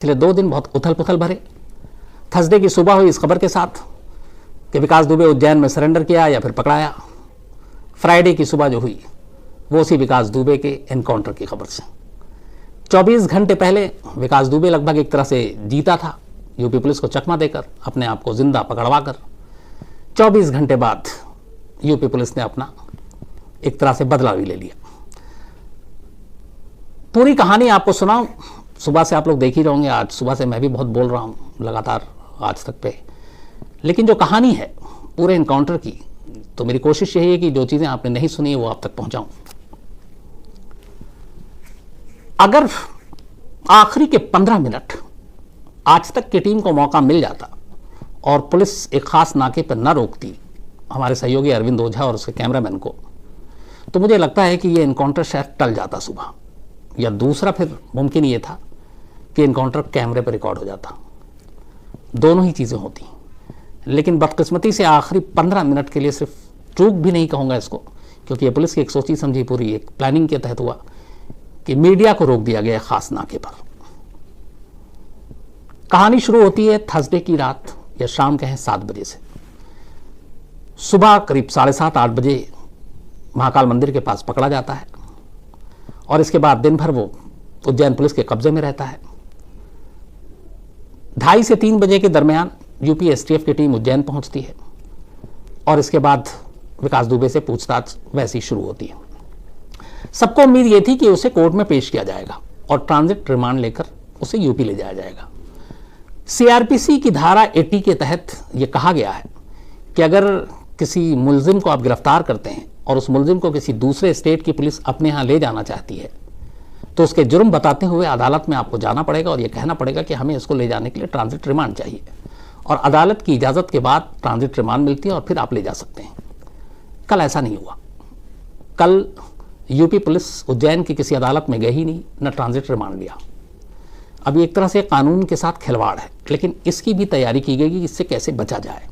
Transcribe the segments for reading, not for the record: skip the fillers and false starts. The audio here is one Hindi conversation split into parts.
पिछले 2 दिन बहुत उथल पुथल भरे। थर्सडे की सुबह हुई इस खबर के साथ कि विकास दुबे उज्जैन में सरेंडर किया या फिर पकड़ाया। फ्राइडे की सुबह जो हुई वो उसी विकास दुबे के एनकाउंटर की खबर से। 24 घंटे पहले विकास दुबे लगभग एक तरह से जीता था, यूपी पुलिस को चकमा देकर, अपने आप को जिंदा पकड़वा कर। 24 घंटे बाद यूपी पुलिस ने अपना एक तरह से बदला भी ले लिया। पूरी कहानी आपको सुनाऊं, सुबह से आप लोग देख ही रहोगे, आज सुबह से मैं भी बहुत बोल रहा हूं लगातार आज तक पे। लेकिन जो कहानी है पूरे एनकाउंटर की, तो मेरी कोशिश यही है कि जो चीजें आपने नहीं सुनी वो आप तक पहुंचाऊं। अगर आखिरी के 15 मिनट आज तक की टीम को मौका मिल जाता और पुलिस एक खास नाके पर न रोकती हमारे सहयोगी अरविंद ओझा और उसके कैमरामैन को, तो मुझे लगता है कि ये एनकाउंटर शायद टल जाता सुबह, या दूसरा फिर मुमकिन ये था कि एनकाउंटर कैमरे पर रिकॉर्ड हो जाता। दोनों ही चीज़ें होती, लेकिन बदकिस्मती से आखिरी 15 मिनट के लिए, सिर्फ चूक भी नहीं कहूँगा इसको, क्योंकि ये पुलिस की एक सोची समझी पूरी एक प्लानिंग के तहत हुआ कि मीडिया को रोक दिया गया खास नाके पर। कहानी शुरू होती है थर्सडे की रात या शाम कहें 7 बजे से। सुबह करीब 7:30-8 बजे महाकाल मंदिर के पास पकड़ा जाता है और इसके बाद दिन भर वो उज्जैन पुलिस के कब्जे में रहता है। 2:30 से 3 बजे के दरमियान यूपी एसटीएफ की टीम उज्जैन पहुंचती है और इसके बाद विकास दुबे से पूछताछ वैसी शुरू होती है। सबको उम्मीद ये थी कि उसे कोर्ट में पेश किया जाएगा और ट्रांजिट रिमांड लेकर उसे यूपी ले जाया जाएगा। सीआरपीसी की धारा 80 के तहत यह कहा गया है कि अगर किसी मुलजिम को आप गिरफ्तार करते हैं और उस मुलजिम को किसी दूसरे स्टेट की पुलिस अपने यहाँ ले जाना चाहती है, तो उसके जुर्म बताते हुए अदालत में आपको जाना पड़ेगा और यह कहना पड़ेगा कि हमें इसको ले जाने के लिए ट्रांजिट रिमांड चाहिए, और अदालत की इजाज़त के बाद ट्रांजिट रिमांड मिलती है और फिर आप ले जा सकते हैं। कल ऐसा नहीं हुआ। कल यूपी पुलिस उज्जैन की किसी अदालत में गई ही नहीं, न ट्रांजिट रिमांड लिया। अभी एक तरह से कानून के साथ खिलवाड़ है, लेकिन इसकी भी तैयारी की गई कि इससे कैसे बचा जाए।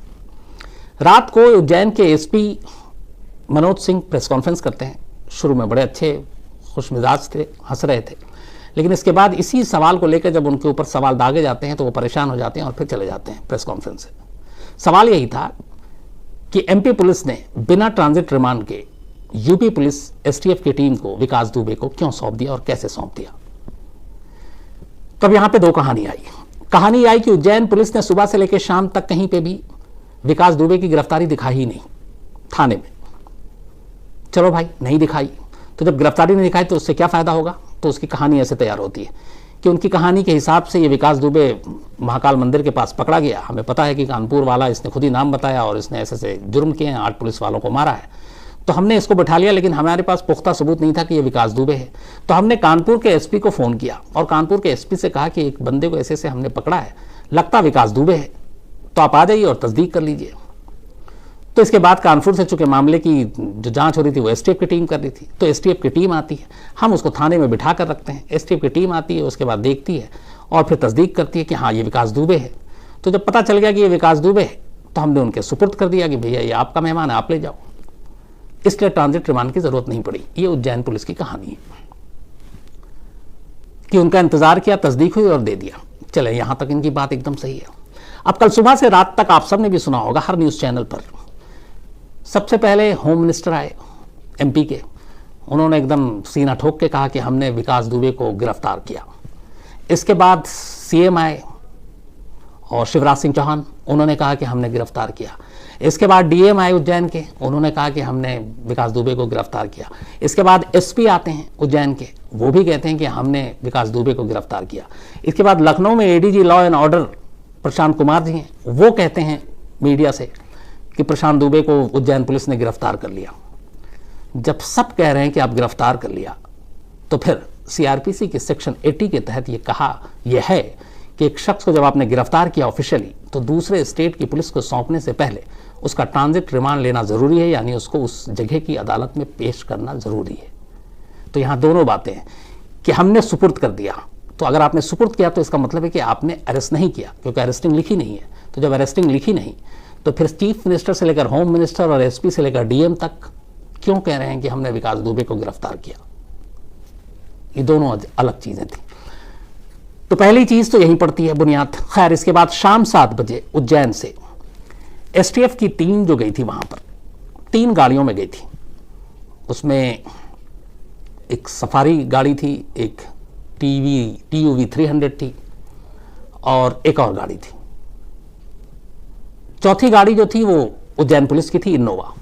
रात को उज्जैन के SP Manoj Singh press conference करते हैं। शुरू में बड़े अच्छे खुश मिजाज थे, हंस रहे थे, लेकिन इसके बाद इसी सवाल को लेकर जब उनके ऊपर सवाल दागे जाते हैं तो वो परेशान हो जाते हैं और फिर चले जाते हैं प्रेस कॉन्फ्रेंस से। सवाल यही था कि एमपी पुलिस ने बिना ट्रांजिट रिमांड के यूपी पुलिस एसटीएफ की टीम को विकास दुबे को क्यों सौंप दिया और कैसे सौंप दिया। तब यहां पे 2 कहानी आई। कहानी आई कि उज्जैन पुलिस ने सुबह से लेकर शाम तक कहीं पे भी विकास दुबे की गिरफ्तारी दिखाई ही नहीं थाने में। चलो भाई, नहीं दिखाई तो जब गिरफ्तारी नहीं दिखाई तो उससे क्या फायदा होगा। तो उसकी कहानी ऐसे तैयार होती है कि उनकी कहानी के हिसाब से ये विकास दुबे महाकाल मंदिर के पास पकड़ा गया। हमें पता है कि कानपुर वाला, इसने खुद ही नाम बताया और इसने ऐसे से जुर्म किए हैं, 8 पुलिस वालों को मारा है, तो हमने इसको बैठा लिया। लेकिन हमारे पास पुख्ता सबूत नहीं था कि ये विकास दुबे है। तो हमने कानपुर के एसपी को फ़ोन किया और कानपुर के एसपी से कहा कि एक बंदे को ऐसे से हमने पकड़ा है, लगता विकास दुबे है, तो आप आ जाइए और तस्दीक कर लीजिए। तो इसके बाद कानपुर से चूंकि मामले की जो जांच हो रही थी वो एसटीएफ की टीम कर रही थी, तो एसटीएफ की टीम आती है, हम उसको थाने में बिठा कर रखते हैं। एसटीएफ की टीम आती है, उसके बाद देखती है और फिर तस्दीक करती है कि हाँ ये विकास दुबे है। तो जब पता चल गया कि ये विकास दुबे है तो हमने उनके सुपुर्द कर दिया कि भैया ये आपका मेहमान है, आप ले जाओ। इसलिए ट्रांजिट रिमांड की जरूरत नहीं पड़ी। ये उज्जैन पुलिस की कहानी है कि उनका इंतजार किया, तस्दीक हुई और दे दिया। चले, यहां तक इनकी बात एकदम सही है। अब कल सुबह से रात तक आप सबने भी सुना होगा हर न्यूज चैनल पर, सबसे पहले होम मिनिस्टर आए एमपी के, उन्होंने एकदम सीना ठोक के कहा कि हमने विकास दुबे को गिरफ्तार किया। इसके बाद सीएम आए और शिवराज सिंह चौहान, उन्होंने कहा कि हमने गिरफ्तार किया। इसके बाद डीएम आए उज्जैन के, उन्होंने कहा कि हमने विकास दुबे को गिरफ्तार किया। इसके बाद एसपी आते हैं उज्जैन के, वो भी कहते हैं कि हमने विकास दुबे को गिरफ्तार किया। इसके बाद लखनऊ में ADG law and order Prashant Kumar ji हैं, वो कहते हैं मीडिया से कि प्रशांत दुबे को उज्जैन पुलिस ने गिरफ्तार कर लिया। जब सब कह रहे हैं कि आप गिरफ्तार कर लिया, तो फिर सीआरपीसी के सेक्शन 80 के तहत ये कहा यह है कि एक शख्स को जब आपने गिरफ्तार किया ऑफिशियली, तो दूसरे स्टेट की पुलिस को सौंपने से पहले उसका ट्रांजिट रिमांड लेना जरूरी है, यानी उसको उस जगह की अदालत में पेश करना जरूरी है। तो यहाँ दोनों बातें हैं कि हमने सुपुर्द कर दिया। तो अगर आपने सुपुर्द किया तो इसका मतलब है कि आपने अरेस्ट नहीं किया, क्योंकि अरेस्टिंग लिखी नहीं है। तो जब अरेस्टिंग लिखी नहीं, तो फिर चीफ मिनिस्टर से लेकर होम मिनिस्टर और एसपी से लेकर डीएम तक क्यों कह रहे हैं कि हमने विकास दुबे को गिरफ्तार किया। ये दोनों अलग चीजें थी। तो पहली चीज तो यही पड़ती है बुनियाद। खैर, इसके बाद शाम 7 बजे उज्जैन से एसटीएफ की टीम जो गई थी वहां पर 3 गाड़ियों में गई थी। उसमें एक सफारी गाड़ी थी, एक टीयूवी 300 थी और एक और गाड़ी थी। चौथी गाड़ी जो थी वो उज्जैन पुलिस की थी, इनोवा,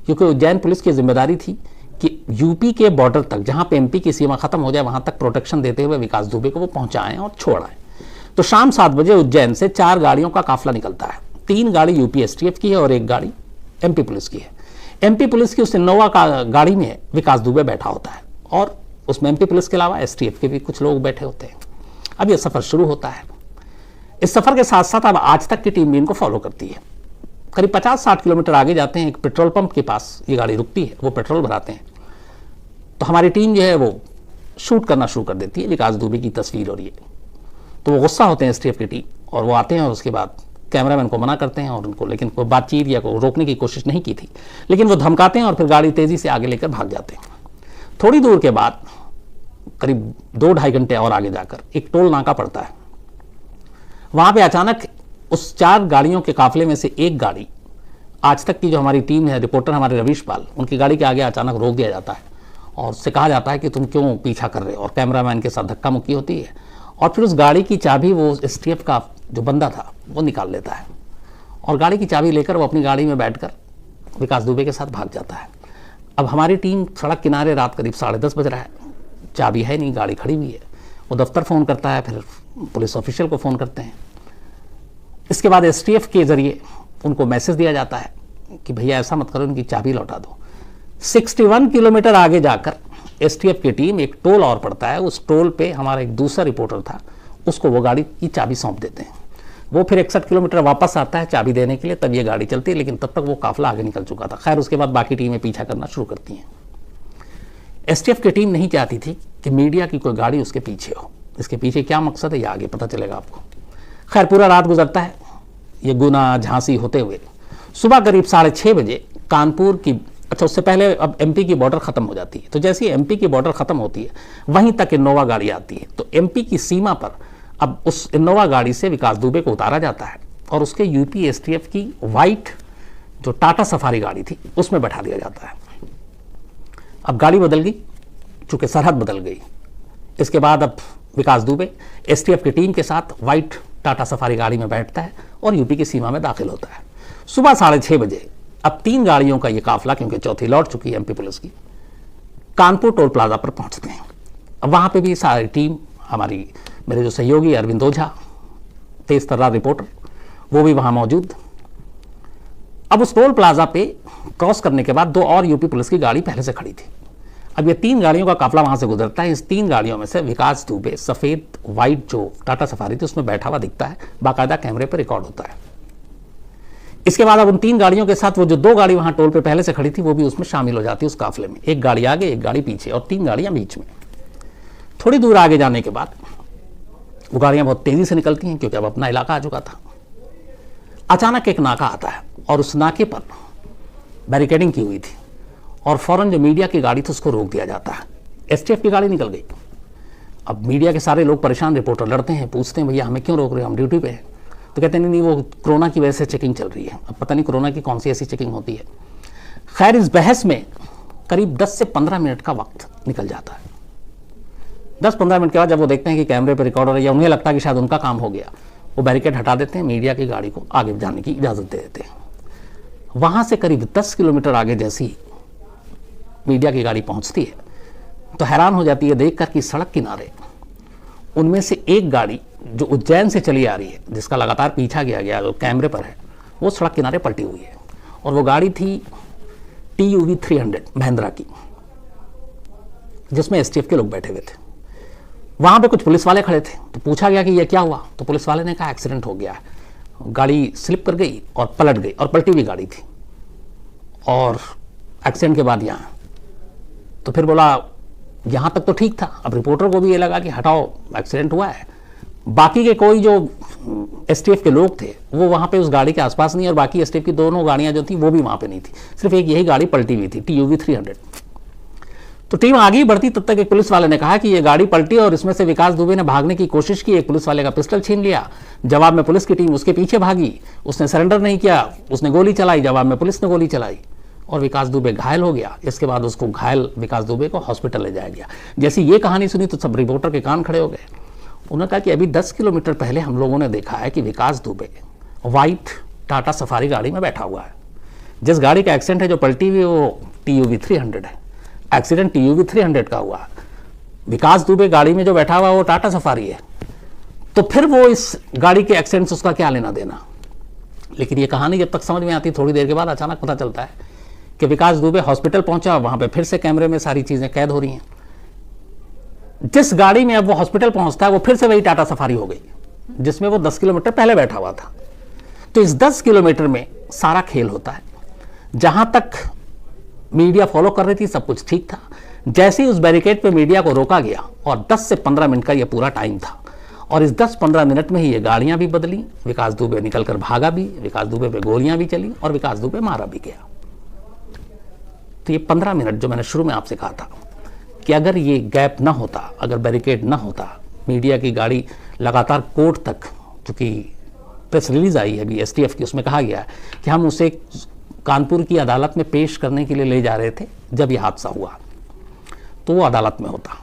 क्योंकि उज्जैन पुलिस की जिम्मेदारी थी कि यूपी के बॉर्डर तक, जहां पे एमपी की सीमा खत्म हो जाए, वहां तक प्रोटेक्शन देते हुए विकास दुबे को वो पहुंचाएं और छोड़ आए। तो शाम 7 बजे उज्जैन से 4 गाड़ियों का काफिला निकलता है। 3 गाड़ी यूपी एसटीएफ की है और 1 गाड़ी एमपी पुलिस की है। एमपी पुलिस की उस इनोवा का गाड़ी में विकास दुबे बैठा होता है और उसमें एमपी पुलिस के अलावा एसटीएफ के भी कुछ लोग बैठे होते हैं। अब यह सफर शुरू होता है। इस सफर के साथ साथ अब आज तक की टीम भी इनको फॉलो करती है। करीब 50-60 किलोमीटर आगे जाते हैं, एक पेट्रोल पंप के पास ये गाड़ी रुकती है, वो पेट्रोल भराते हैं। तो हमारी टीम जो है वो शूट करना शुरू कर देती है विकास दुबे की तस्वीर और ये। तो वो गुस्सा होते हैं एसटीएफ की टीम और वो आते हैं और उसके बाद कैमरामैन को मना करते हैं और उनको, लेकिन कोई बातचीत या कोई रोकने की कोशिश नहीं की थी, लेकिन वो धमकाते हैं और फिर गाड़ी तेजी से आगे लेकर भाग जाते हैं। थोड़ी दूर के बाद करीब 2-2.5 घंटे और आगे जाकर एक टोल नाका पड़ता है। वहां पे अचानक उस 4 गाड़ियों के काफिले में से एक गाड़ी, आज तक की जो हमारी टीम है, रिपोर्टर हमारे रवीश पाल, उनकी गाड़ी के आगे अचानक रोक दिया जाता है और उससे कहा जाता है कि तुम क्यों पीछा कर रहे हो, और कैमरामैन के साथ धक्का मुक्की होती है और फिर उस गाड़ी की चाबी वो एसटीएफ का जो बंदा था वो निकाल लेता है और गाड़ी की चाबी लेकर वो अपनी गाड़ी में बैठकर विकास दुबे के साथ भाग जाता है। अब हमारी टीम सड़क किनारे, रात करीब 10:30 बज रहा है, चाबी है नहीं, गाड़ी खड़ी हुई है। वो दफ्तर फ़ोन करता है, फिर पुलिस ऑफिशियल को फ़ोन करते हैं। इसके बाद एसटीएफ के ज़रिए उनको मैसेज दिया जाता है कि भैया ऐसा मत करो, इनकी चाबी लौटा दो। 61 किलोमीटर आगे जाकर एसटीएफ की टीम, एक टोल और पड़ता है, उस टोल पे हमारा एक दूसरा रिपोर्टर था, उसको वो गाड़ी की चाबी सौंप देते हैं। वो फिर 61 किलोमीटर वापस आता है चाबी देने के लिए, तब ये गाड़ी चलती है, लेकिन तब तक वो काफिला आगे निकल चुका था। खैर, उसके बाद बाकी टीमें पीछा करना शुरू करती हैं। एसटीएफ की टीम नहीं चाहती थी कि मीडिया की कोई गाड़ी उसके पीछे हो। इसके पीछे क्या मकसद है, ये आगे पता चलेगा आपको। खैर, पूरा रात गुजरता है ये गुना झांसी होते हुए। सुबह करीब 6:30 बजे कानपुर की, अच्छा उससे पहले अब एमपी की बॉर्डर खत्म हो जाती है। तो जैसे ही एमपी की बॉर्डर खत्म होती है वहीं तक इनोवा गाड़ी आती है। तो एमपी की सीमा पर अब उस इनोवा गाड़ी से विकास दुबे को उतारा जाता है और उसके यूपी एसटीएफ की वाइट जो टाटा सफारी गाड़ी थी उसमें बैठा दिया जाता है। अब गाड़ी बदल गई, चूंकि सरहद बदल गई। इसके बाद अब विकास दुबे एसटीएफ की टीम के साथ वाइट टाटा सफारी गाड़ी में बैठता है और यूपी की सीमा में दाखिल होता है। सुबह 6:30 बजे अब 3 गाड़ियों का ये काफिला, क्योंकि चौथी लौट चुकी है एमपी पुलिस की, कानपुर टोल प्लाजा पर पहुंचते हैं। अब वहां पे भी सारी टीम, हमारी मेरे जो सहयोगी अरविंद ओझा, तेज तर्रार रिपोर्टर, वो भी वहां मौजूद। अब उस टोल प्लाजा पे क्रॉस करने के बाद 2 और यूपी पुलिस की गाड़ी पहले से खड़ी थी। अब ये 3 गाड़ियों का काफिला वहां से गुजरता है। इस 3 गाड़ियों में से विकास दुबे सफेद वाइट जो टाटा सफारी थी उसमें बैठा हुआ दिखता है, बाकायदा कैमरे पर रिकॉर्ड होता है। इसके बाद अब उन 3 गाड़ियों के साथ वो जो 2 गाड़ी वहां टोल पे पहले से खड़ी थी वो भी उसमें शामिल हो जाती है, उस काफिले में। एक गाड़ी आगे, एक गाड़ी पीछे और 3 गाड़ियां बीच में। थोड़ी दूर आगे जाने के बाद वो गाड़ियां बहुत तेजी से निकलती हैं, क्योंकि अब अपना इलाका आ चुका था। अचानक एक नाका आता है और उस नाके पर बैरिकेडिंग की हुई थी और फौरन जो मीडिया की गाड़ी थी उसको रोक दिया जाता है। एसटीएफ की गाड़ी निकल गई। अब मीडिया के सारे लोग परेशान, रिपोर्टर लड़ते हैं, पूछते हैं भैया हमें क्यों रोक रहे हो, हम ड्यूटी पे हैं। तो कहते नहीं, वो कोरोना की वजह से चेकिंग चल रही है। अब पता नहीं कोरोना की कौन सी ऐसी चेकिंग होती है। खैर, इस बहस में करीब 10 से 15 मिनट का वक्त निकल जाता है। 10-15 मिनट के बाद जब वो देखते हैं कि कैमरे पर रिकॉर्ड हो रहा है या उन्हें लगता है कि शायद उनका काम हो गया, वो बैरिकेड हटा देते हैं, मीडिया की गाड़ी को आगे जाने की इजाज़त दे देते हैं। वहाँ से करीब 10 किलोमीटर आगे जैसी मीडिया की गाड़ी पहुँचती है तो हैरान हो जाती है देखकर कि सड़क किनारे उनमें से एक गाड़ी जो उज्जैन से चली आ रही है, जिसका लगातार पीछा किया गया, जो कैमरे पर है, वो सड़क किनारे पलटी हुई है। और वो गाड़ी थी टीयूवी 300 महिंद्रा की, जिसमें एसटीएफ के लोग बैठे हुए थे। वहाँ पे कुछ पुलिस वाले खड़े थे, तो पूछा गया कि ये क्या हुआ। तो पुलिस वाले ने कहा एक्सीडेंट हो गया है, गाड़ी स्लिप कर गई और पलट गई, और पलटी हुई गाड़ी थी और एक्सीडेंट के बाद यहाँ। तो फिर बोला यहाँ तक तो ठीक था। अब रिपोर्टर को भी ये लगा कि हटाओ, एक्सीडेंट हुआ है। बाकी के कोई जो एसटीएफ के लोग थे वो वहाँ पे उस गाड़ी के आसपास नहीं, और बाकी एसटीएफ की दोनों गाड़ियाँ जो थी वो भी वहाँ पे नहीं थी, सिर्फ एक यही गाड़ी पलटी हुई थी, टीयूवी 300। तो टीम आगे बढ़ती, तब तक एक पुलिस वाले ने कहा कि ये गाड़ी पलटी और इसमें से विकास दुबे ने भागने की कोशिश की। एक पुलिस वाले का पिस्टल छीन लिया। जवाब में पुलिस की टीम उसके पीछे भागी। उसने सरेंडर नहीं किया, उसने गोली चलाई। जवाब में पुलिस ने गोली चलाई और विकास दुबे घायल हो गया। इसके बाद उसको घायल विकास दुबे को हॉस्पिटल ले जाया गया। जैसे ये कहानी सुनी तो सब रिपोर्टर के कान खड़े हो गए। उन्होंने कहा कि अभी 10 किलोमीटर पहले हम लोगों ने देखा है कि विकास दुबे व्हाइट टाटा सफारी गाड़ी में बैठा हुआ है। जिस गाड़ी का एक्सीडेंट है जो पलटी हुई वो TUV 300 है। एक्सीडेंट TUV 300 का हुआ। विकास दुबे गाड़ी में जो बैठा हुआ वो टाटा सफारी है। तो फिर वो इस गाड़ी के एक्सीडेंट से उसका क्या लेना देना। लेकिन ये कहानी जब तक समझ में आती, थोड़ी देर के बाद अचानक पता चलता है कि विकास दुबे हॉस्पिटल पहुंचा। वहां पे फिर से कैमरे में सारी चीजें कैद हो रही हैं। जिस गाड़ी में अब वो हॉस्पिटल पहुंचता है वो फिर से वही टाटा सफारी हो गई जिसमें वो 10 किलोमीटर पहले बैठा हुआ था। तो इस 10 किलोमीटर में सारा खेल होता है। जहां तक मीडिया फॉलो कर रही थी सब कुछ ठीक था। जैसे ही उस बैरिकेड पे मीडिया को रोका गया और 10 से 15 मिनट का ये पूरा टाइम था और इस 10-15 मिनट में ही ये गाड़ियां भी बदली। विकास दुबे निकलकर भागा भी, विकास दुबे पे गोलियां भी चली और विकास दुबे मारा भी गया। तो ये 15 मिनट जो मैंने शुरू में आपसे कहा था कि अगर ये गैप ना होता, अगर बैरिकेड ना होता, मीडिया की गाड़ी लगातार कोर्ट तक, चूंकि प्रेस रिलीज आई है अभी STF की, उसमें कहा गया है कि हम उसे कानपुर की अदालत में पेश करने के लिए ले जा रहे थे जब यह हादसा हुआ, तो वो अदालत में होता।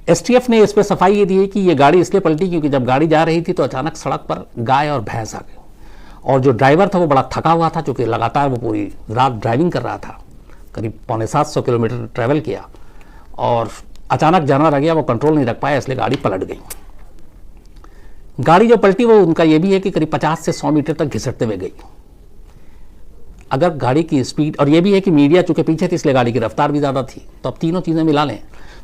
STF ने इस पर सफाई ये दी है कि ये गाड़ी इसलिए पलटी क्योंकि जब गाड़ी जा रही थी तो अचानक सड़क पर गाय और भैंस आ गई और जो ड्राइवर था वो बड़ा थका हुआ था, क्योंकि लगातार वो पूरी रात ड्राइविंग कर रहा था। करीब 750 किलोमीटर ट्रैवल किया और अचानक जानवर आ गया, वो कंट्रोल नहीं रख पाया, इसलिए गाड़ी पलट गई। गाड़ी जो पलटी वो उनका ये भी है कि करीब 50 से 100 मीटर तक घिसटते हुए गई। अगर गाड़ी की स्पीड, और ये भी है कि मीडिया चूंकि पीछे थी इसलिए गाड़ी की रफ्तार भी ज़्यादा थी, तो अब तीनों चीज़ें मिला लें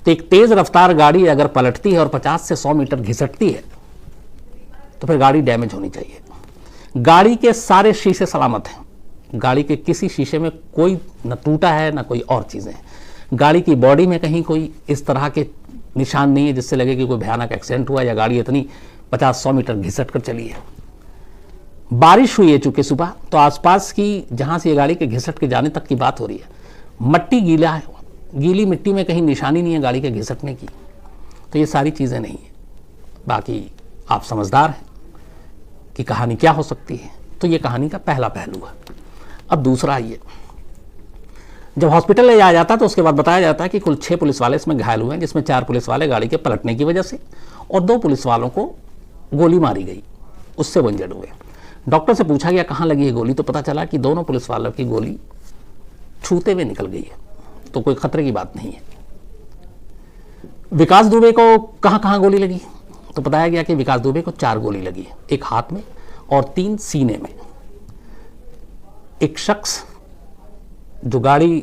तो एक तेज़ रफ्तार गाड़ी अगर पलटती है और 50 से 100 मीटर घिसटती है तो फिर गाड़ी डैमेज होनी चाहिए। गाड़ी के सारे शीशे सलामत हैं। गाड़ी के किसी शीशे में कोई न टूटा है न कोई और चीज़ें। गाड़ी की बॉडी में कहीं कोई इस तरह के निशान नहीं है जिससे लगे कि कोई भयानक एक्सीडेंट हुआ या गाड़ी इतनी 50-100 मीटर घिसट कर चली है। बारिश हुई है चूंकि सुबह, तो आसपास की जहां से ये गाड़ी के घिसट के जाने तक की बात हो रही है, मट्टी गीला है, गीली मिट्टी में कहीं निशानी नहीं है गाड़ी के घिसटने की। तो ये सारी चीज़ें नहीं है। बाकी आप समझदार हैं कि कहानी क्या हो सकती है। तो ये कहानी का पहला पहलू है। अब दूसरा ये, जब हॉस्पिटल ले जाया जाता है तो उसके बाद बताया जाता है कि कुल 6 पुलिस वाले इसमें घायल हुए हैं, जिसमें 4 पुलिस वाले गाड़ी के पलटने की वजह से और 2 पुलिस वालों को गोली मारी गई, उससे वो इंजर्ड हुए। डॉक्टर से पूछा गया कहाँ लगी है गोली, तो पता चला कि दोनों पुलिस वालों की गोली छूते हुए निकल गई है, तो कोई खतरे की बात नहीं है। विकास दुबे को कहाँ कहाँ गोली लगी, तो बताया गया कि विकास दुबे को 4 गोली लगी है, एक हाथ में और 3 सीने में। एक शख्स जो गाड़ी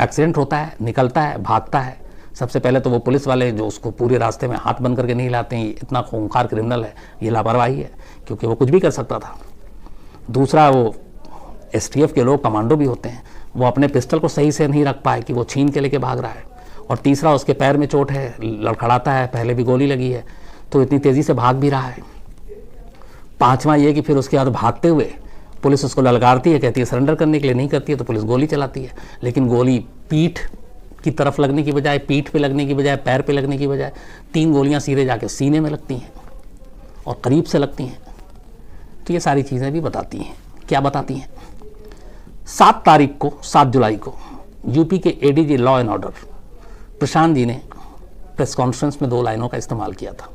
एक्सीडेंट होता है, निकलता है, भागता है, सबसे पहले तो वो पुलिस वाले जो उसको पूरे रास्ते में हाथ बंद करके नहीं लाते हैं, इतना खूंखार क्रिमिनल है, ये लापरवाही है, क्योंकि वो कुछ भी कर सकता था। दूसरा, वो STF के लोग कमांडो भी होते हैं, वो अपने पिस्टल को सही से नहीं रख पाए कि वो छीन के लेके भाग रहा है। और तीसरा, उसके पैर में चोट है, लड़खड़ाता है, पहले भी गोली लगी है, तो इतनी तेज़ी से भाग भी रहा है। पांचवा ये कि फिर उसके बाद भागते हुए पुलिस उसको ललकारती है, कहती है सरेंडर करने के लिए, नहीं करती है तो पुलिस गोली चलाती है। लेकिन गोली पीठ की तरफ लगने की बजाय, पीठ पे लगने की बजाय, पैर पे लगने की बजाय 3 गोलियां सीधे जाके सीने में लगती हैं और करीब से लगती हैं। तो ये सारी चीज़ें भी बताती हैं। क्या बताती हैं? 7 जुलाई को यूपी के ADG law and order Prashant ji ने प्रेस कॉन्फ्रेंस में 2 लाइनों का इस्तेमाल किया था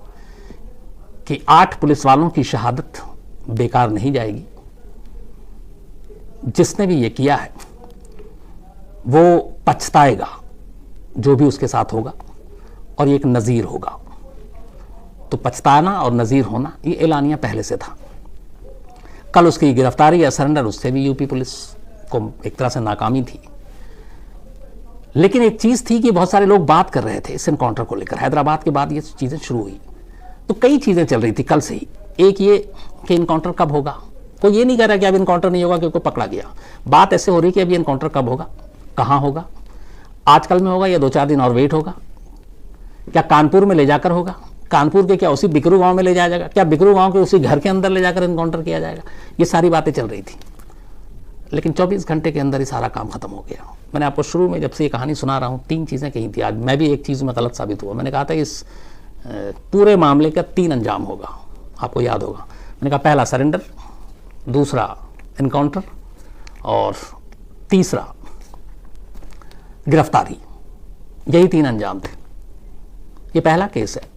कि 8 पुलिस वालों की शहादत बेकार नहीं जाएगी। जिसने भी ये किया है वो पछताएगा, जो भी उसके साथ होगा, और ये एक नज़ीर होगा। तो पछताना और नज़ीर होना ये एलानिया पहले से था। कल उसकी गिरफ्तारी या सरेंडर, उससे भी यूपी पुलिस को एक तरह से नाकामी थी। लेकिन एक चीज़ थी कि बहुत सारे लोग बात कर रहे थे इस एनकाउंटर को लेकर। हैदराबाद के बाद ये चीज़ें शुरू हुई तो कई चीज़ें चल रही थी कल से ही। एक ये कि इनकाउंटर कब होगा, कोई ये नहीं कह रहा कि अब इनकाउंटर नहीं होगा क्योंकि पकड़ा गया। बात ऐसे हो रही कि अभी इनकाउंटर कब होगा, कहाँ होगा, आजकल में होगा या 2-4 दिन और वेट होगा, क्या कानपुर में ले जाकर होगा, कानपुर के क्या उसी बिकरू गांव में ले जाया जाएगा, क्या बिकरू गांव के उसी घर के अंदर ले जाकर इनकाउंटर किया जाएगा। ये सारी बातें चल रही थी। लेकिन 24 घंटे के अंदर ही सारा काम खत्म हो गया। मैंने आपको शुरू में जब से ये कहानी सुना रहा हूँ 3 चीज़ें कही थी, आज मैं भी एक चीज़ में गलत साबित हुआ। मैंने कहा था इस पूरे मामले का 3 अंजाम होगा, आपको याद होगा। मैंने कहा पहला सरेंडर, दूसरा इनकाउंटर और तीसरा गिरफ्तारी, यही 3 अंजाम थे। ये पहला केस है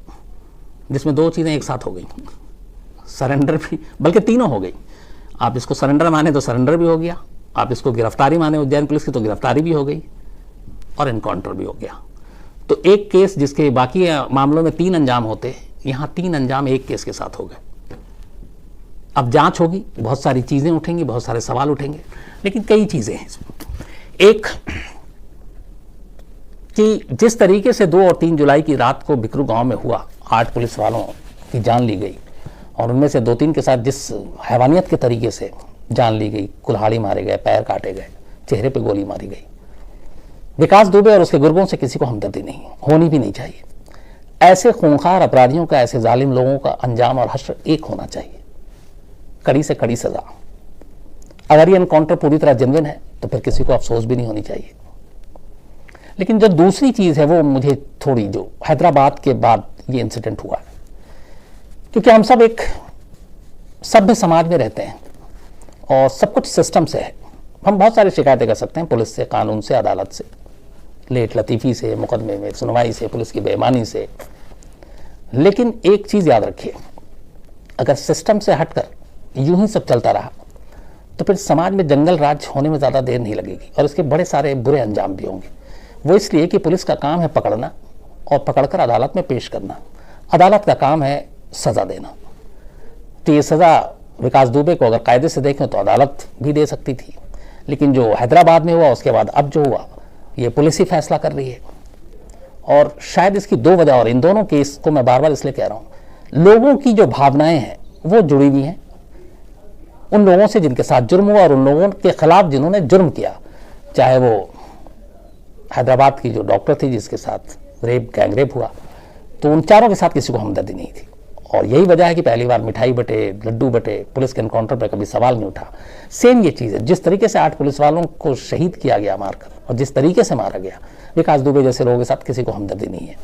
जिसमें 2 चीज़ें एक साथ हो गई, सरेंडर भी, बल्कि तीनों हो गई। आप इसको सरेंडर माने तो सरेंडर भी हो गया, आप इसको गिरफ्तारी माने उज्जैन पुलिस की तो गिरफ्तारी भी हो गई, और इनकाउंटर भी हो गया। तो एक केस जिसके बाकी मामलों में 3 अंजाम होते, यहाँ 3 अंजाम एक केस के साथ हो गए। अब जांच होगी, बहुत सारी चीज़ें उठेंगी, बहुत सारे सवाल उठेंगे, लेकिन कई चीज़ें हैं इसमें। एक कि जिस तरीके से 2 और 3 जुलाई की रात को बिकरू गांव में हुआ, 8 पुलिस वालों की जान ली गई और उनमें से 2-3 के साथ जिस हैवानियत के तरीके से जान ली गई, कुल्हाड़ी मारे गए, पैर काटे गए, चेहरे पे गोली मारी गई, विकास दुबे और उसके गुर्गों से किसी को हमदर्दी नहीं, होनी भी नहीं चाहिए। ऐसे खूंखार अपराधियों का, ऐसे जालिम लोगों का अंजाम और हश्र एक होना चाहिए, कड़ी से कड़ी सजा। अगर ये एनकाउंटर पूरी तरह जेन्युइन है तो फिर किसी को अफसोस भी नहीं होनी चाहिए। लेकिन जो दूसरी चीज़ है वो मुझे थोड़ी, जो हैदराबाद के बाद ये इंसिडेंट हुआ, क्योंकि हम सब एक सभ्य समाज में रहते हैं और सब कुछ सिस्टम से है। हम बहुत सारी शिकायतें कर सकते हैं पुलिस से, कानून से, अदालत से, लेट लतीफ़ी से, मुकदमे में सुनवाई से, पुलिस की बेईमानी से, लेकिन एक चीज़ याद रखिए, अगर सिस्टम से हटकर यूं ही सब चलता रहा तो फिर समाज में जंगल राज होने में ज़्यादा देर नहीं लगेगी और इसके बड़े सारे बुरे अंजाम भी होंगे। वो इसलिए कि पुलिस का काम है पकड़ना और पकड़कर अदालत में पेश करना, अदालत का काम है सज़ा देना। तो ये सज़ा विकास दुबे को अगर कायदे से देखें तो अदालत भी दे सकती थी, लेकिन जो हैदराबाद में हुआ उसके बाद अब जो हुआ ये पुलिस ही फैसला कर रही है। और शायद इसकी 2 वजह, और इन दोनों केस को मैं बार बार इसलिए कह रहा हूँ, लोगों की जो भावनाएं हैं वो जुड़ी हुई हैं उन लोगों से जिनके साथ जुर्म हुआ और उन लोगों के खिलाफ जिन्होंने जुर्म किया, चाहे वो हैदराबाद की जो डॉक्टर थी जिसके साथ गैंग रेप हुआ, तो उन चारों के साथ किसी को हमदर्दी नहीं थी। और यही वजह है कि पहली बार मिठाई बटे, लड्डू बटे, पुलिस के एनकाउंटर पर कभी सवाल नहीं उठा। सेम ये चीज़ है, जिस तरीके से 8 पुलिस वालों को शहीद किया गया मारकर, और जिस तरीके से मारा गया, विकास दुबे जैसे लोगों के साथ किसी को हमदर्दी नहीं है।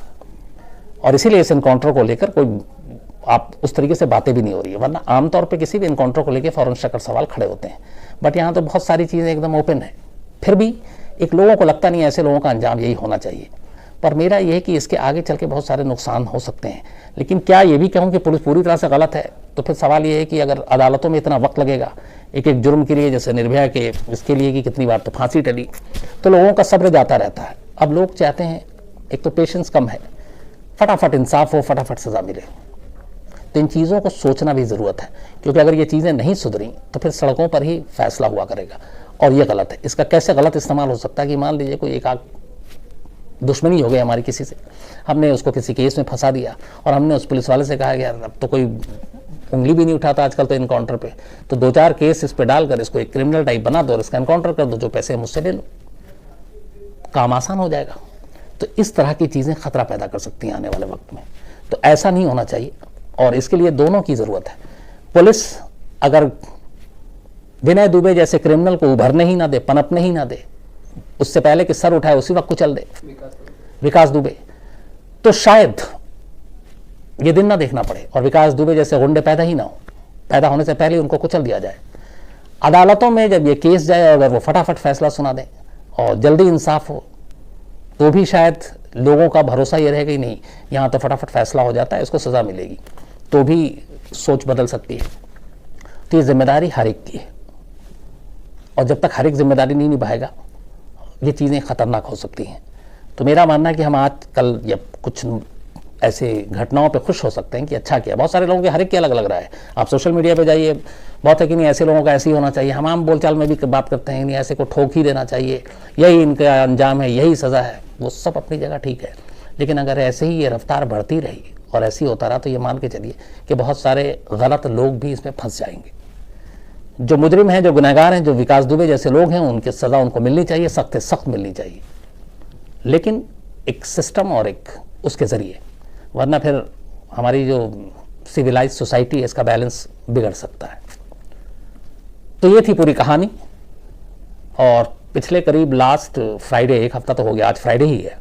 और इसीलिए इस एनकाउंटर को लेकर कोई आप उस तरीके से बातें भी नहीं हो रही है, वरना आमतौर पे किसी भी एनकाउंटर को लेकर फौरन शक्कर सवाल खड़े होते हैं। बट यहाँ तो बहुत सारी चीज़ें एकदम ओपन है, फिर भी एक लोगों को लगता नहीं ऐसे लोगों का अंजाम यही होना चाहिए। पर मेरा यह है कि इसके आगे चल के बहुत सारे नुकसान हो सकते हैं। लेकिन क्या ये भी कहूँ कि पुलिस पूरी तरह से गलत है, तो फिर सवाल ये है कि अगर अदालतों में इतना वक्त लगेगा एक एक जुर्म के लिए, जैसे निर्भया के इसके लिए कि कितनी बार तो फांसी टली, तो लोगों का सब्र जाता रहता है। अब लोग चाहते हैं, एक तो पेशेंस कम है, फटाफट इंसाफ हो, फटाफट सज़ा मिले। तो इन चीज़ों को सोचना भी ज़रूरत है, क्योंकि अगर ये चीज़ें नहीं सुधरी तो फिर सड़कों पर ही फैसला हुआ करेगा, और ये गलत है। इसका कैसे गलत इस्तेमाल हो सकता है कि मान लीजिए कोई एक आध दुश्मनी हो गई हमारी किसी से, हमने उसको किसी केस में फंसा दिया और हमने उस पुलिस वाले से कहा कि यार अब तो कोई उंगली भी नहीं उठाता आजकल तो इनकाउंटर पे, तो 2-4 केस इस पे डालकर इसको एक क्रिमिनल टाइप बना दो और इसका इनकाउंटर कर दो, जो पैसे मुझसे ले लो, काम आसान हो जाएगा। तो इस तरह की चीज़ें खतरा पैदा कर सकती हैं आने वाले वक्त में। तो ऐसा नहीं होना चाहिए और इसके लिए दोनों की ज़रूरत है। पुलिस अगर विनय दुबे जैसे क्रिमिनल को उभरने ही ना दे, पनपने ही ना दे, उससे पहले कि सर उठाए उसी वक्त कुचल दे विकास दुबे, तो शायद ये दिन ना देखना पड़े और विकास दुबे जैसे गुंडे पैदा ही ना हो, पैदा होने से पहले उनको कुचल दिया जाए। अदालतों में जब ये केस जाए, अगर वो फटाफट फैसला सुना दें और जल्दी इंसाफ हो, तो भी शायद लोगों का भरोसा ये रहेगा ही नहीं, यहाँ तो फटाफट फैसला हो जाता है, इसको सज़ा मिलेगी, तो भी सोच बदल सकती है। तो ये जिम्मेदारी हर एक की है और जब तक हर एक जिम्मेदारी नहीं निभाएगा ये चीज़ें खतरनाक हो सकती हैं। तो मेरा मानना है कि हम आज कल या कुछ ऐसे घटनाओं पे खुश हो सकते हैं कि अच्छा किया। बहुत सारे लोगों के हर एक के अलग अलग रहा है, आप सोशल मीडिया पे जाइए, बहुत है कि नहीं ऐसे लोगों का ऐसे ही होना चाहिए। हम आम बोलचाल में भी बात करते हैं नहीं ऐसे को ठोक ही देना चाहिए, यही इनका अंजाम है, यही सज़ा है, वो सब अपनी जगह ठीक है। लेकिन अगर ऐसे ही ये रफ्तार बढ़ती रही और ऐसे ही होता रहा तो ये मान के चलिए कि बहुत सारे गलत लोग भी इसमें फंस जाएंगे। जो मुजरिम हैं, जो गुनहगार हैं, जो विकास दुबे जैसे लोग हैं, उनकी सज़ा उनको मिलनी चाहिए, सख्त से सख्त मिलनी चाहिए, लेकिन एक सिस्टम और एक उसके ज़रिए, वरना फिर हमारी जो सिविलाइज सोसाइटी है इसका बैलेंस बिगड़ सकता है। तो ये थी पूरी कहानी और पिछले करीब लास्ट फ्राइडे, एक हफ्ता तो हो गया, आज फ्राइडे ही है,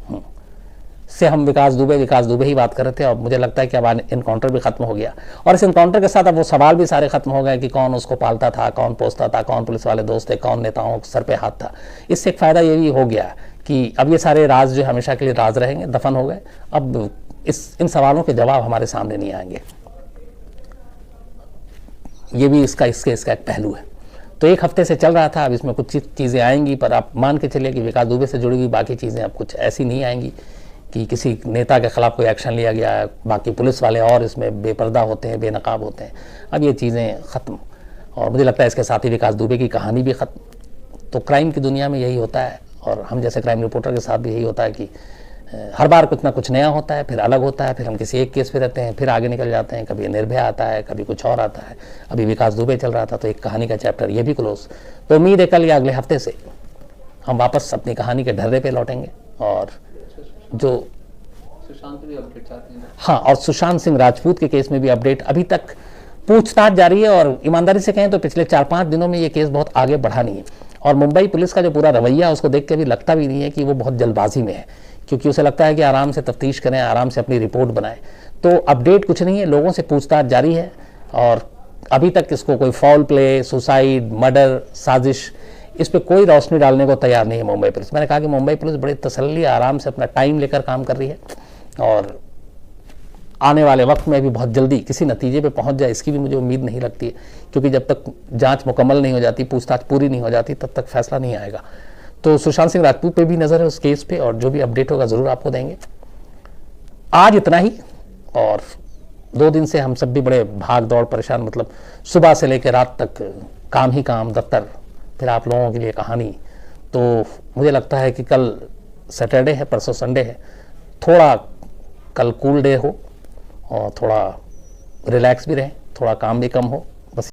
से हम विकास दुबे ही बात कर रहे थे। और मुझे लगता है कि अब इनकाउंटर भी खत्म हो गया, और इस इनकाउंटर के साथ अब वो सवाल भी सारे खत्म हो गए कि कौन उसको पालता था, कौन पोसता था, कौन पुलिस वाले दोस्त थे, कौन नेताओं सर पे हाथ था। इससे एक फ़ायदा ये भी हो गया कि अब ये सारे राज जो हमेशा के लिए राज रहेंगे, दफन हो गए। अब इन सवालों के जवाब हमारे सामने नहीं आएंगे। ये भी इसका एक पहलू है। तो एक हफ्ते से चल रहा था, अब इसमें कुछ चीज़ें आएंगी, पर आप मान के चलिए कि विकास दुबे से जुड़ी हुई बाकी चीज़ें अब कुछ ऐसी नहीं आएंगी कि किसी नेता के खिलाफ कोई एक्शन लिया गया है। बाकी पुलिस वाले और इसमें बेपर्दा होते हैं, बेनकाब होते हैं। अब ये चीज़ें ख़त्म, और मुझे लगता है इसके साथ ही विकास दुबे की कहानी भी ख़त्म। तो क्राइम की दुनिया में यही होता है, और हम जैसे क्राइम रिपोर्टर के साथ भी यही होता है कि हर बार कुछ ना कुछ नया होता है, फिर अलग होता है, फिर हम किसी एक केस पे रहते हैं, फिर आगे निकल जाते हैं। कभी निर्भया आता है, कभी कुछ और आता है, अभी विकास दुबे चल रहा था, तो एक कहानी का चैप्टर ये भी क्लोज। तो उम्मीद है कल या अगले हफ्ते से हम वापस अपनी कहानी के ढर्रे पे लौटेंगे। और जो सुशांत भी अपडेट चाहते हैं। हाँ, और सुशांत सिंह राजपूत के केस में भी अपडेट, अभी तक पूछताछ जारी है, और ईमानदारी से कहें तो पिछले 4-5 दिनों में ये केस बहुत आगे बढ़ा नहीं है। और मुंबई पुलिस का जो पूरा रवैया, उसको देख के भी लगता भी नहीं है कि वो बहुत जल्दबाजी में है, क्योंकि उसे लगता है कि आराम से तफ्तीश करें, आराम से अपनी रिपोर्ट बनाएं। तो अपडेट कुछ नहीं है, लोगों से पूछताछ जारी है, और अभी तक इसको कोई फाउल प्ले, सुसाइड, मर्डर, साजिश, इस पर कोई रोशनी डालने को तैयार नहीं है मुंबई पुलिस। मैंने कहा कि मुंबई पुलिस बड़ी तसल्ली, आराम से अपना टाइम लेकर काम कर रही है, और आने वाले वक्त में भी बहुत जल्दी किसी नतीजे पे पहुंच जाए, इसकी भी मुझे उम्मीद नहीं लगती है, क्योंकि जब तक जांच मुकम्मल नहीं हो जाती, पूछताछ पूरी नहीं हो जाती, तब तक फैसला नहीं आएगा। तो सुशांत सिंह राजपूत पे भी नज़र है उस केस पे, और जो भी अपडेट होगा ज़रूर आपको देंगे। आज इतना ही, और 2 दिन से हम सब भी बड़े भाग दौड़ परेशान, मतलब सुबह से लेकर रात तक काम ही काम, दफ्तर, फिर आप लोगों के लिए कहानी। तो मुझे लगता है कि कल सैटरडे है, परसों संडे है, थोड़ा कल कूल डे हो, और थोड़ा रिलैक्स भी रहे, थोड़ा काम भी कम हो,